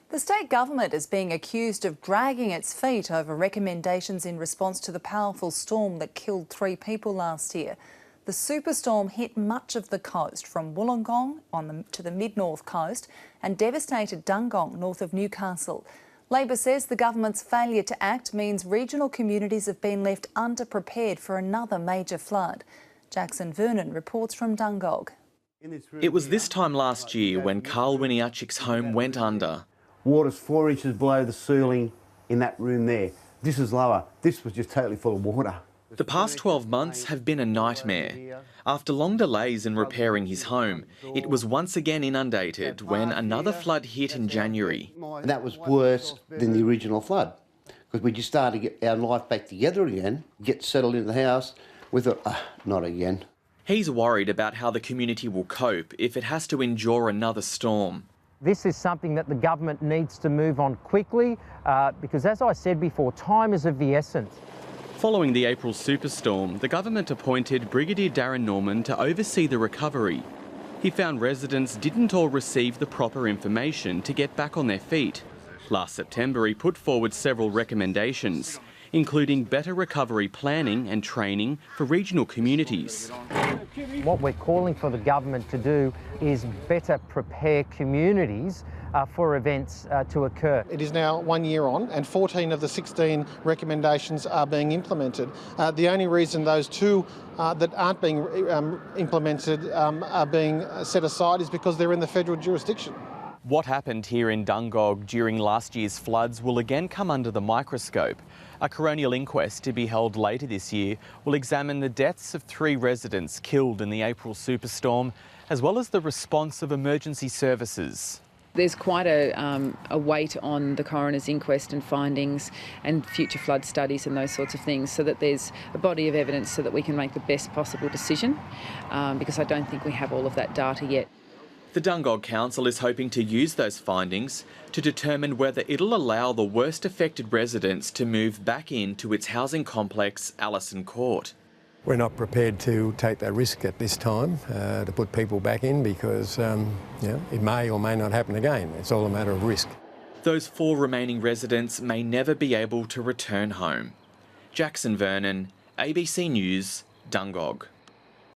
The state government is being accused of dragging its feet over recommendations in response to the powerful storm that killed 3 people last year. The superstorm hit much of the coast, from Wollongong to the mid-north coast, and devastated Dungog north of Newcastle. Labor says the government's failure to act means regional communities have been left underprepared for another major flood. Jackson Vernon reports from Dungog. It was this time last year when Carl Winiarchik's home went under. Water's 4 inches below the ceiling in that room there. This is lower. This was just totally full of water. The past 12 months have been a nightmare. After long delays in repairing his home, it was once again inundated when another flood hit in January. And that was worse than the original flood, because we just started to get our life back together again, get settled in the house. We thought, not again. He's worried about how the community will cope if it has to endure another storm. This is something that the government needs to move on quickly because, as I said before, time is of the essence. Following the April superstorm, the government appointed Brigadier Darren Norman to oversee the recovery. He found residents didn't all receive the proper information to get back on their feet. Last September, he put forward several recommendations, including better recovery planning and training for regional communities. What we're calling for the government to do is better prepare communities for events to occur. It is now 1 year on and 14 of the 16 recommendations are being implemented. The only reason those 2 that aren't being implemented are being set aside is because they're in the federal jurisdiction. What happened here in Dungog during last year's floods will again come under the microscope. A coronial inquest to be held later this year will examine the deaths of 3 residents killed in the April superstorm, as well as the response of emergency services. There's quite a weight on the coroner's inquest and findings and future flood studies and those sorts of things, so that there's a body of evidence so that we can make the best possible decision, because I don't think we have all of that data yet. The Dungog Council is hoping to use those findings to determine whether it'll allow the worst affected residents to move back into its housing complex, Allison Court. We're not prepared to take that risk at this time to put people back in because it may or may not happen again. It's all a matter of risk. Those 4 remaining residents may never be able to return home. Jackson Vernon, ABC News, Dungog.